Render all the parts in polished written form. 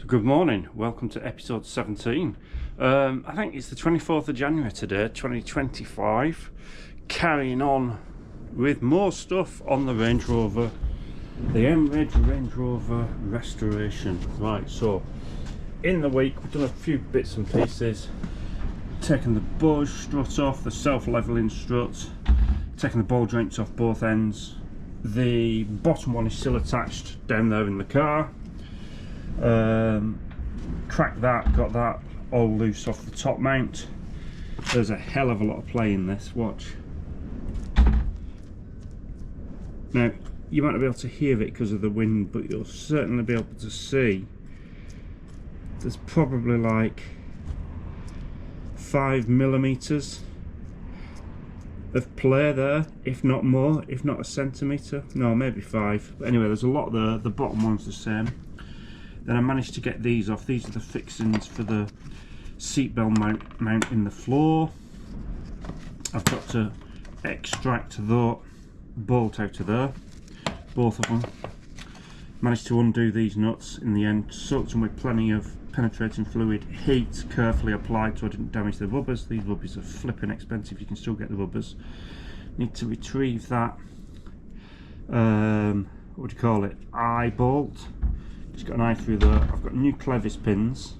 Good morning, welcome to episode 17. I think it's the 24th of January today, 2025. Carrying on with more stuff on the Range Rover, the MregRangieResto restoration. Right, so in the week we've done a few bits and pieces, taken the bush strut off, the self-leveling strut, taken the ball joints off both ends. The bottom one is still attached down there in the car. Cracked that, got that all loose off the top mount. There's a hell of a lot of play in this, watch. Now, you might not be able to hear it because of the wind, but you'll certainly be able to see there's probably like 5mm of play there, if not more, if not a centimetre. No, maybe 5. But anyway, there's a lot there. The bottom one's the same. Then I managed to get these off. These are the fixings for the seatbelt mount in the floor. I've got to extract the bolt out of there, both of them. Managed to undo these nuts in the end, soaked them with plenty of penetrating fluid, heat carefully applied so I didn't damage the rubbers. These rubbers are flipping expensive, you can still get the rubbers. Need to retrieve that, what do you call it, eye bolt. Just got an eye through there. I've got new clevis pins,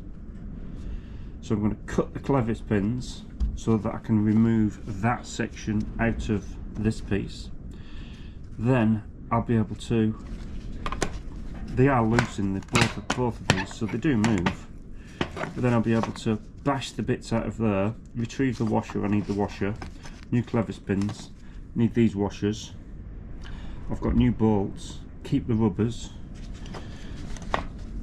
so I'm going to cut the clevis pins so that I can remove that section out of this piece. Then I'll be able to, they are loose in both of these, so they do move, but then I'll be able to bash the bits out of there, retrieve the washer. I need the washer, new clevis pins, need these washers. I've got new bolts, keep the rubbers,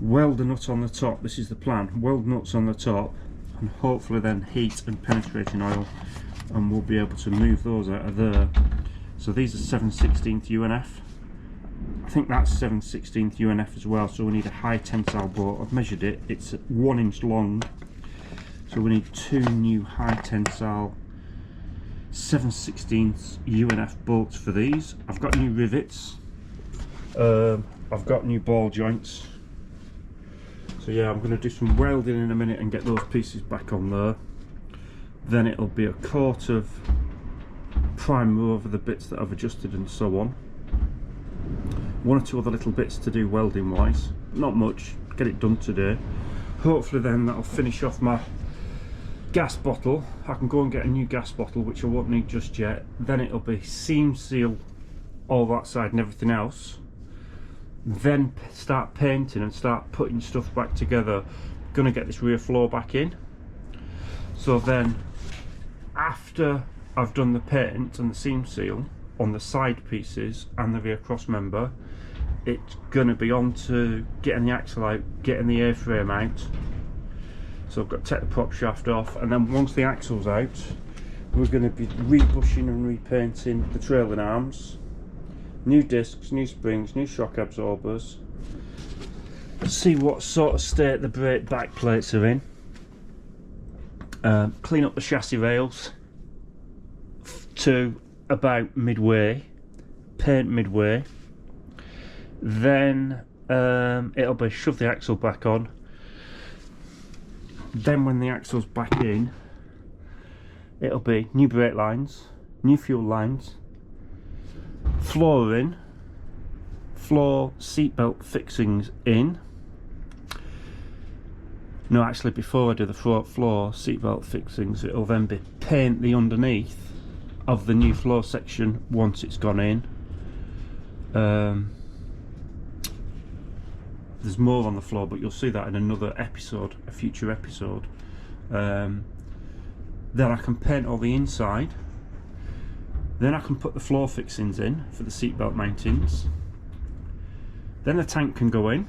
weld the nut on the top. This is the plan, weld nuts on the top, and hopefully then heat and penetrating oil, and we'll be able to move those out of there. So these are 7/16 UNF. I think that's 7/16 UNF as well, so we need a high tensile bolt. I've measured it, it's 1 inch long, so we need 2 new high tensile 7/16 UNF bolts for these. I've got new rivets, I've got new ball joints. So yeah, I'm going to do some welding in a minute and get those pieces back on there. Then it'll be a coat of primer over the bits that I've adjusted and so on. 1 or 2 other little bits to do welding wise, not much, get it done today. Hopefully then that'll finish off my gas bottle. I can go and get a new gas bottle, which I won't need just yet. Then it'll be seam seal all that side and everything else. Then start painting and start putting stuff back together. Gonna get this rear floor back in. So then after I've done the paint and the seam seal on the side pieces and the rear cross member, it's gonna be on to getting the axle out, getting the A-frame out. So I've got to take the prop shaft off, and then once the axle's out, we're gonna be rebushing and repainting the trailing arms. New discs, new springs, new shock absorbers. See what sort of state the brake back plates are in. Clean up the chassis rails to about midway, paint midway. Then it'll be shove the axle back on. Then when the axle's back in, it'll be new brake lines, new fuel lines, floor in, floor seatbelt fixings in. No, actually before I do the floor seatbelt fixings, it'll then be paint the underneath of the new floor section once it's gone in. There's more on the floor, but you'll see that in another episode, a future episode. Then I can paint all the inside. Then I can put the floor fixings in for the seatbelt mountings. Then the tank can go in,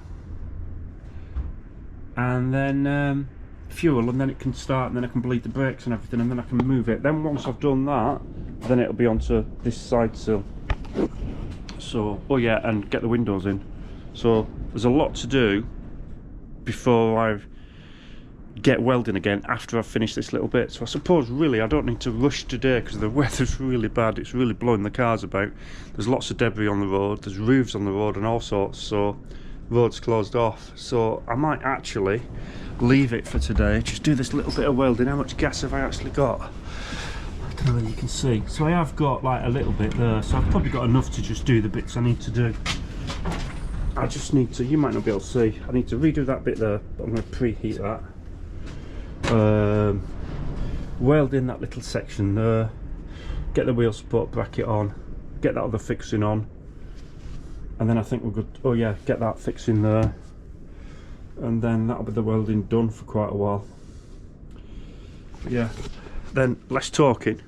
and then fuel, and then it can start, and then I can bleed the brakes and everything, and then I can move it. Then once I've done that, then it'll be onto this side sill. So, oh yeah, and get the windows in. So there's a lot to do before I get welding again after I've finished this little bit. So I suppose really I don't need to rush today because the weather's really bad. It's really blowing the cars about. There's lots of debris on the road, there's roofs on the road and all sorts, so road's closed off, so I might actually leave it for today, just do this little bit of welding. How much gas have I actually got? I don't know whether you can see. So I have got like a little bit there, so I've probably got enough to just do the bits I need to do. I just need to, you might not be able to see, I need to redo that bit there, but I'm going to preheat that. Weld in that little section there, get the wheel support bracket on, get that other fixing on, and then I think we're good. Oh yeah, get that fixing there, and then that'll be the welding done for quite a while. But yeah, then less talking.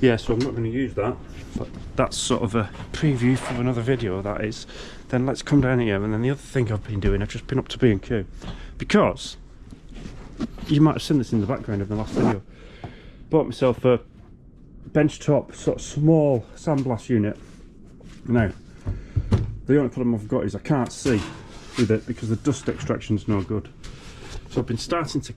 Yeah, so I'm not going to use that, but that's sort of a preview for another video, that is. Then let's come down here, and then the other thing I've been doing, I've just been up to B&Q, because you might have seen this in the background of the last video. Bought myself a benchtop sort of small sandblast unit. Now, the only problem I've got is I can't see with it because the dust extraction's no good. So I've been starting to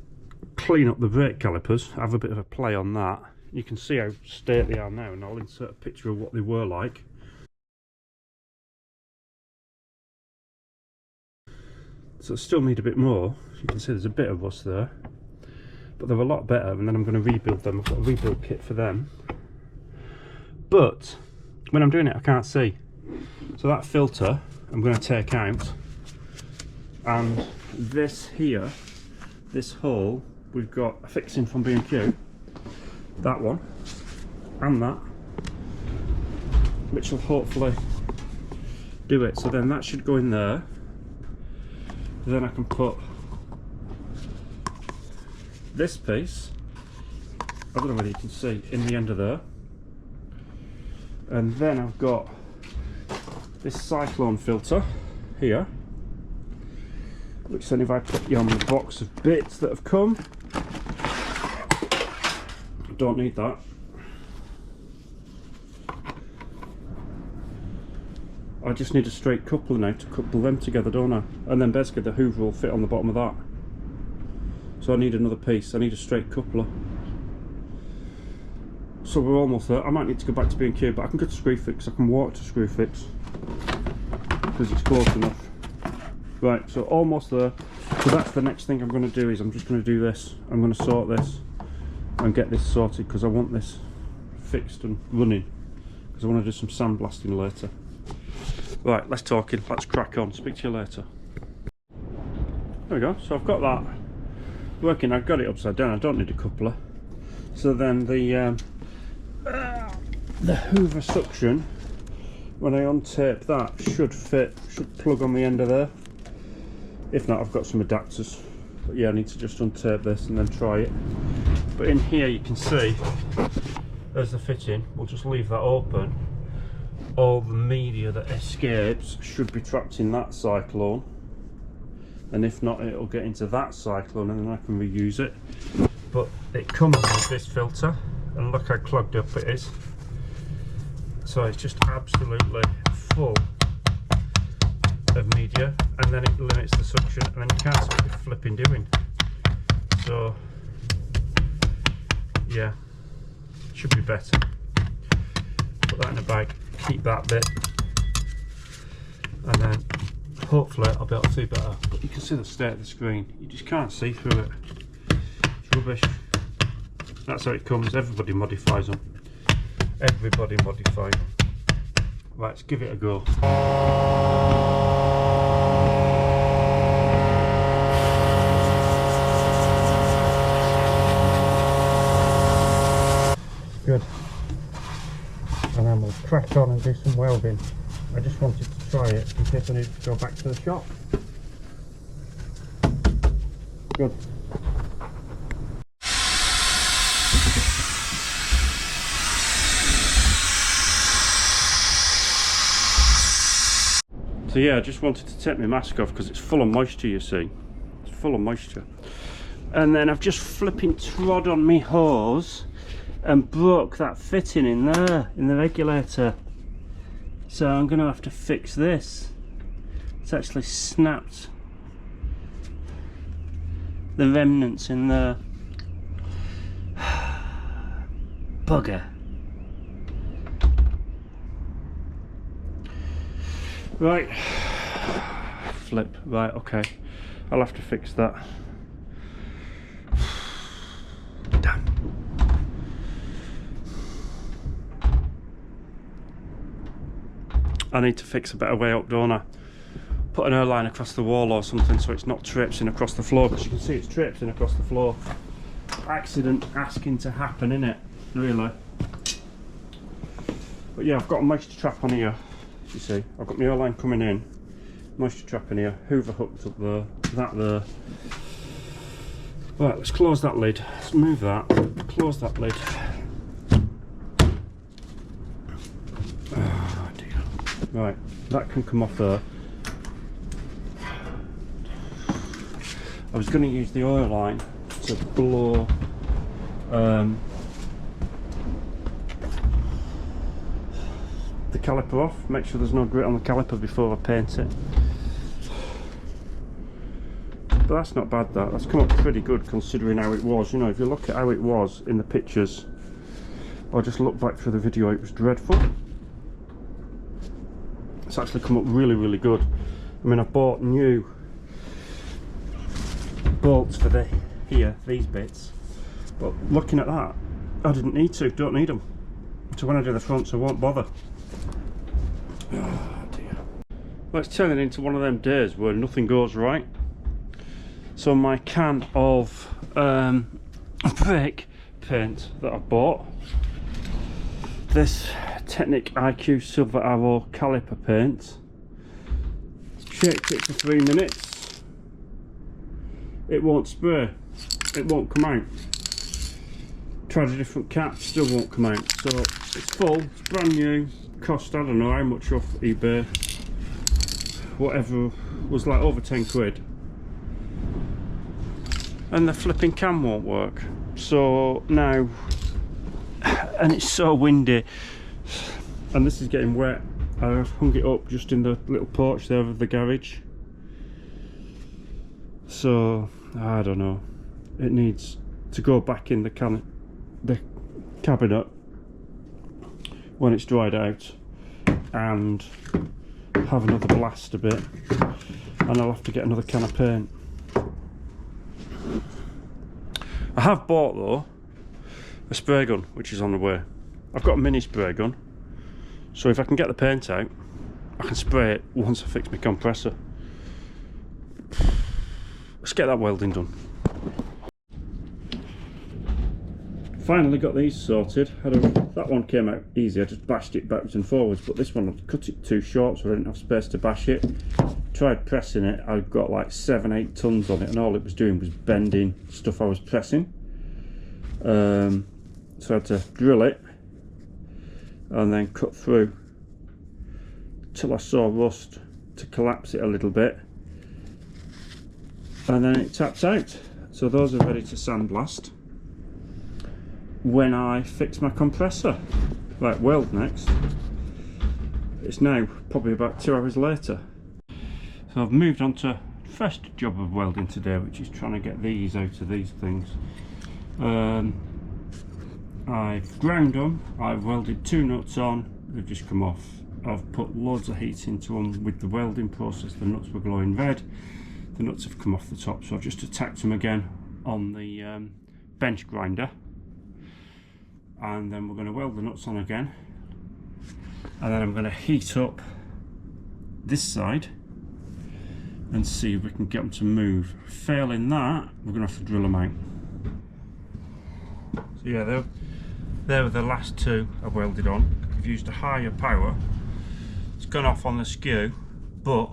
clean up the brake calipers, have a bit of a play on that. You can see how straight they are now, and I'll insert a picture of what they were like. So I still need a bit more. You can see there's a bit of rust there, but they're a lot better, and then I'm going to rebuild them. I've got a rebuild kit for them, but when I'm doing it I can't see. So that filter I'm going to take out, and this here, this hole, we've got a fixing from B&Q, that one and that, which will hopefully do it. So then that should go in there. Then I can put this piece, I don't know whether you can see, in the end of there. And then I've got this cyclone filter here, which then if I put you on the box of bits that have come, don't need that. I just need a straight coupler now to couple them together, don't I? And then basically the hoover will fit on the bottom of that. So I need another piece, I need a straight coupler. So we're almost there. I might need to go back to B&Q, but I can go to Screwfix. I can walk to Screwfix because it's close enough. Right, so almost there. So that's the next thing I'm going to do, is I'm just going to do this. I'm going to sort this and get this sorted because I want this fixed and running, because I want to do some sandblasting later. Right, let's talking, let's crack on. Speak to you later. There we go, so I've got that working. I've got it upside down, I don't need a coupler. So then the hoover suction, when I untape that, should fit, should plug on the end of there. If not, I've got some adapters. But yeah, I need to just untape this and then try it. But in here you can see there's the fitting. We'll just leave that open. All the media that escapes should be trapped in that cyclone, and if not, it'll get into that cyclone and then I can reuse it. But it comes with this filter, and look how clogged up it is. So it's just absolutely full of media, and then it limits the suction, and then you can't see what you're flipping doing. So yeah, should be better. Put that in a bag, keep that bit, and then hopefully I'll be able to see better. But you can see the state of the screen, you just can't see through it. It's rubbish. That's how it comes. Everybody modifies them. Everybody modifies them. Right, let's give it a go. Good. And then we'll crack on and do some welding. I just wanted to try it in case I need to go back to the shop. Good. So yeah, I just wanted to take my mask off because it's full of moisture, you see. It's full of moisture. And then I've just flipping trod on me hose and broke that fitting in there, in the regulator. So I'm going to have to fix this. It's actually snapped the remnants in there. Bugger. Right, flip. Right, okay. I'll have to fix that. Damn. I need to fix a better way up, don't I? Put an airline across the wall or something so it's not traipsing across the floor, because you can see it's traipsing across the floor. Accident asking to happen, innit? Really. But yeah, I've got a moisture trap on here. You see, I've got my airline coming in, moisture trap in here, hoover hooked up there, that there. Right, let's close that lid. Let's move that. Close that lid. Oh dear. Right, that can come off there. I was going to use the oil line to blow the caliper off, make sure there's no grit on the caliper before I paint it. But that's not bad, that's come up pretty good considering how it was. You know, if you look at how it was in the pictures, or just look back through the video, it was dreadful. It's actually come up really, really good. I mean, I bought new bolts for these bits, but looking at that, I didn't need to, don't need them. So when I do the fronts I won't bother. Oh dear. Well, it's turning into one of them days where nothing goes right. So my can of brake paint that I bought, this Technic IQ Silver Arrow caliper paint, shaked it for 3 minutes. It won't spray, it won't come out. Tried a different cap, still won't come out. So it's full, it's brand new, cost I don't know how much off eBay, whatever, was like over 10 quid. And the flipping cam won't work. So now, and it's so windy, and this is getting wet. I hung it up just in the little porch there of the garage. So I don't know, it needs to go back in the cabinet when it's dried out and have another blast a bit, and I'll have to get another can of paint. I have bought though a spray gun which is on the way. I've got a mini spray gun, so if I can get the paint out I can spray it once I fix my compressor. Let's get that welding done. Finally got these sorted. That one came out easy, I just bashed it backwards and forwards, but this one I cut it too short so I didn't have space to bash it. Tried pressing it, I got like 7-8 tons on it, and all it was doing was bending stuff I was pressing. So I had to drill it and then cut through till I saw rust to collapse it a little bit, and then it tapped out. So those are ready to sandblast when I fix my compressor. Right, weld next. It's now probably about 2 hours later. So I've moved on to first job of welding today, which is trying to get these out of these things. I've ground them, I've welded 2 nuts on, they've just come off. I've put loads of heat into them with the welding process. The nuts were glowing red, the nuts have come off the top, so I've just attacked them again on the bench grinder, and then we're going to weld the nuts on again, and then I'm going to heat up this side and see if we can get them to move. Failing that, we're going to have to drill them out. So yeah, they were the last 2 I welded on. I've used a higher power. It's gone off on the skew, but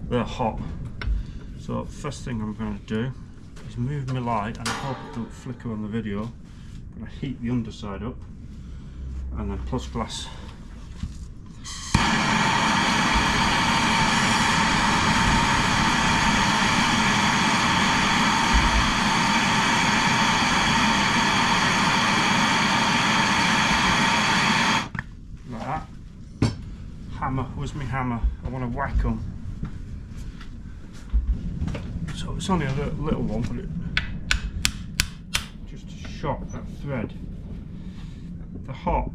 they're hot. So first thing I'm going to do is move my light, and I hope it don't flicker on the video. I'm going to heat the underside up and then plus glass. Like that. Hammer, where's my hammer? I want to whack them. So it's only a little one, but it just to shock that thread. The hot.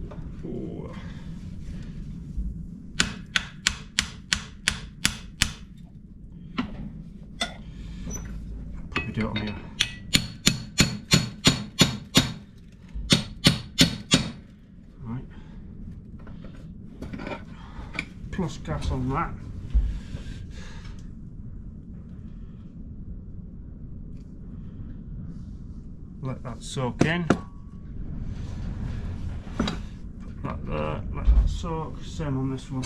Ooh. maybe do it on here. Right. Plus gas on that. Let that soak in. Put that there, let that soak. Same on this one.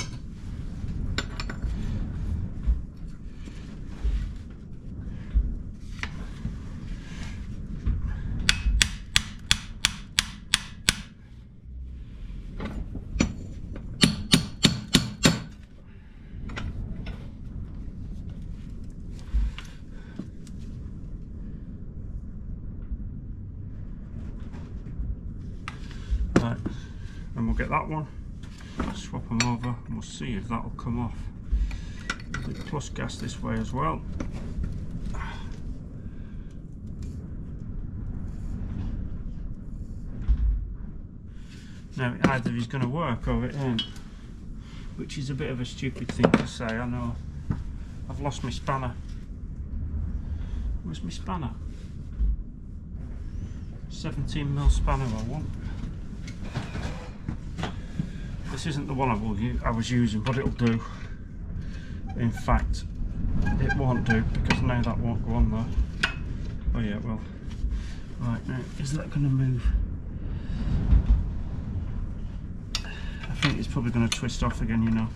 Right, and we'll get that one, swap them over, and we'll see if that'll come off. Plus gas this way as well. Now either he's going to work or it ain't, which is a bit of a stupid thing to say, I know. I've lost my spanner. Where's my spanner? 17mm spanner I want. This isn't the one I was using, but it'll do. In fact, it won't do because now that won't go on there. Oh yeah, it will. Right, now, is that going to move? I think it's probably going to twist off again, you know.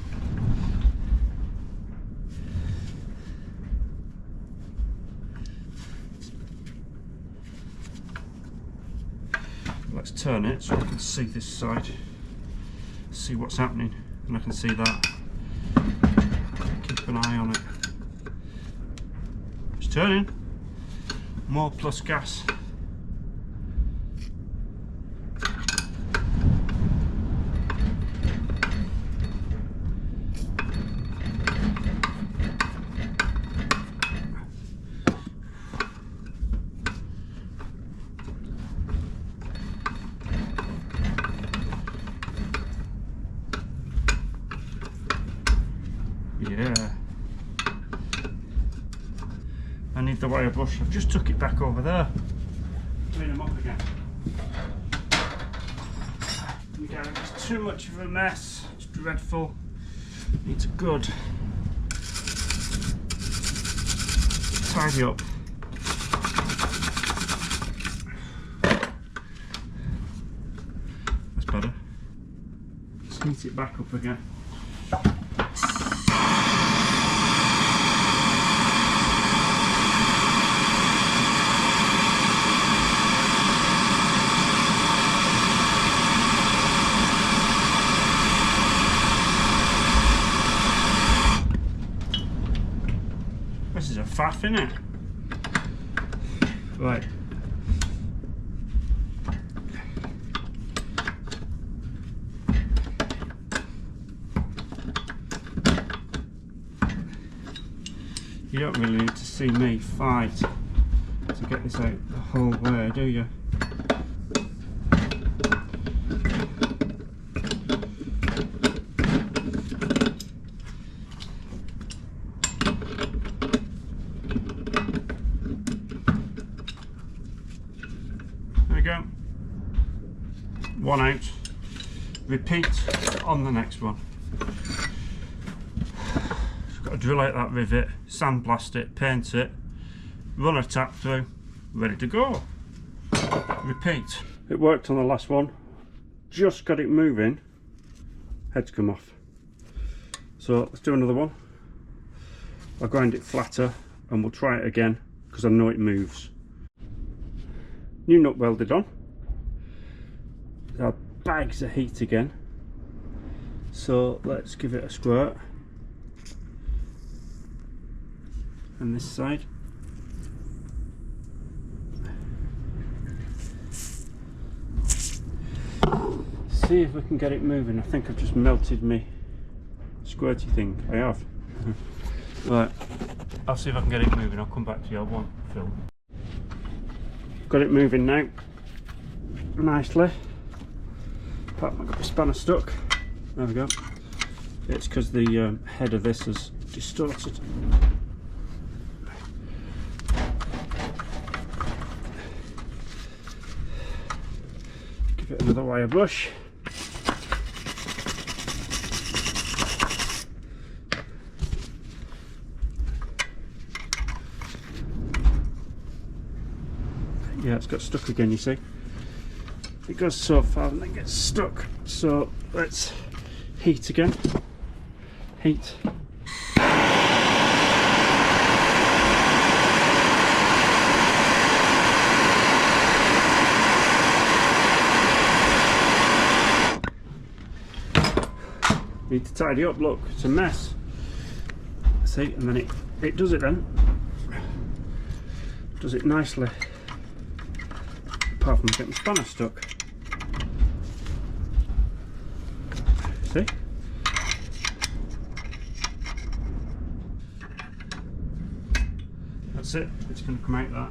Let's turn it so I can see this side. See what's happening, and I can see that. Keep an eye on it. It's turning. More plus gas. Yeah, I need the wire brush. I've just took it back over there. Clean them up again. Yeah, it's too much of a mess. It's dreadful. Needs a good tidy up. That's better. Just neat it back up again. This is a faff, innit? Right. You don't really need to see me fight to get this out the whole way, do you? Go. One out. Repeat on the next one. Just got to drill out that rivet, sandblast it, paint it, run a tap through, ready to go. Repeat. It worked on the last one. Just got it moving. Head's come off. So let's do another one. I'll grind it flatter and we'll try it again because I know it moves. New nut welded on. Our bags of heat again. So let's give it a squirt. And this side. See if we can get it moving. I think I've just melted me squirty thing. I have. Right. I'll see if I can get it moving. I'll come back to you. I won't film. Got it moving now, nicely. Apart from I got the spanner stuck. There we go. It's because the head of this is distorted. give it another wire brush. Yeah, it's got stuck again, you see. It goes so far and then gets stuck. So let's heat again. Heat. Need to tidy up, look, it's a mess. See, and then it does it then. Does it nicely. Apart from getting the spanner stuck. See? That's it, it's going to come out that.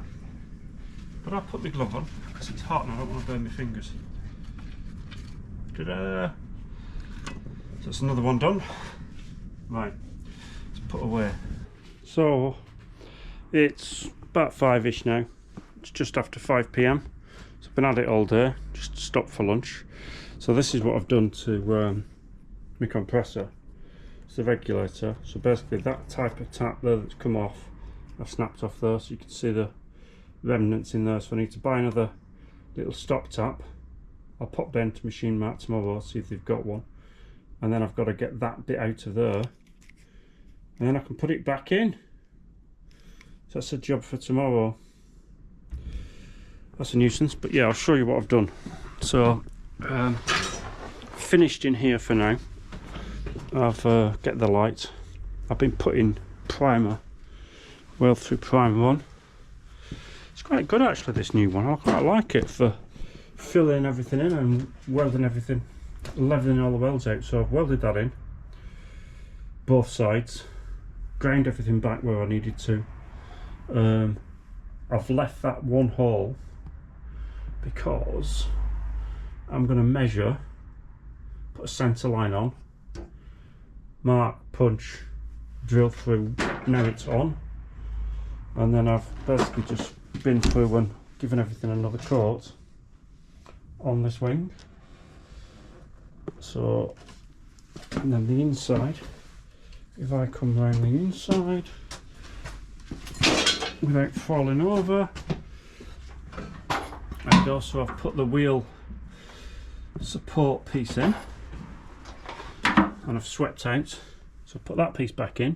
But I'll put my glove on because it's hot and I don't want to burn my fingers. Ta-da! So that's another one done. Right, let's put away. So it's about 5ish now. It's just after 5 PM. So I've been at it all day, just stopped for lunch. So this is what I've done to my compressor. It's the regulator. So basically that type of tap there that's come off, I've snapped off there so you can see the remnants in there. So I need to buy another little stop tap. I'll pop down to Machine Mart tomorrow, see if they've got one. And then I've got to get that bit out of there. And then I can put it back in. So that's a job for tomorrow. That's a nuisance, but yeah, I'll show you what I've done. So finished in here for now. I've get the light. I've been putting primer, weld through primer on. It's quite good actually, this new one. I quite like it for filling everything in and welding everything, leveling all the welds out. So I've welded that in both sides, ground everything back where I needed to. I've left that one hole because I'm going to measure, put a centre line on, mark, punch, drill through. Now it's on, and then I've basically just been through and given everything another coat on this wing. So, and then the inside, if I come round the inside without falling over, and also I've put the wheel support piece in and I've swept out, so I've put that piece back in,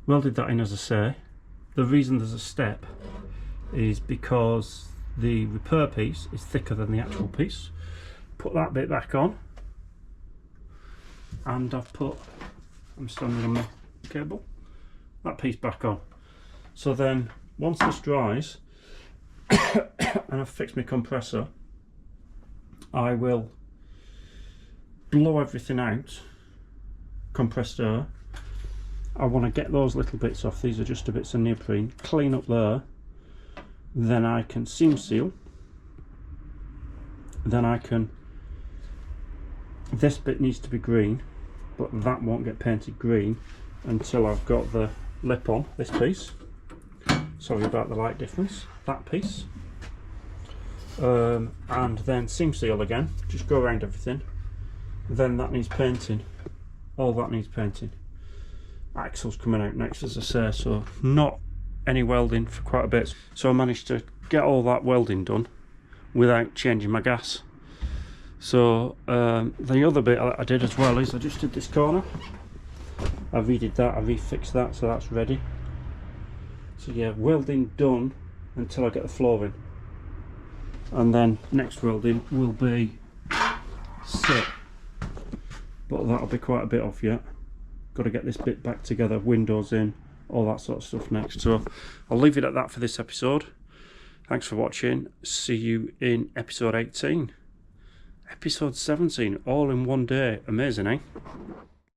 welded that in as I say. The reason there's a step is because the repair piece is thicker than the actual piece. Put that bit back on, and I'm standing on my cable, that piece back on. So then once this dries and I've fixed my compressor, I will blow everything out, compressed air. I want to get those little bits off. These are just a bits of neoprene. Clean up there. Then I can seam seal. Then I can, this bit needs to be green, but that won't get painted green until I've got the lip on, this piece. Sorry about the light difference. That piece. And then seam seal again, just go around everything. Then that needs painting. All that needs painting. Axle's coming out next, as I say, so not any welding for quite a bit. So I managed to get all that welding done without changing my gas. So the other bit I did as well is I just did this corner. I redid that, I refixed that, so that's ready. So yeah, welding done until I get the floor in. And then next welding will be sit. But that'll be quite a bit off yet. Got to get this bit back together, windows in, all that sort of stuff next. So I'll leave it at that for this episode. Thanks for watching. See you in episode 18. Episode 17, all in one day. Amazing, eh?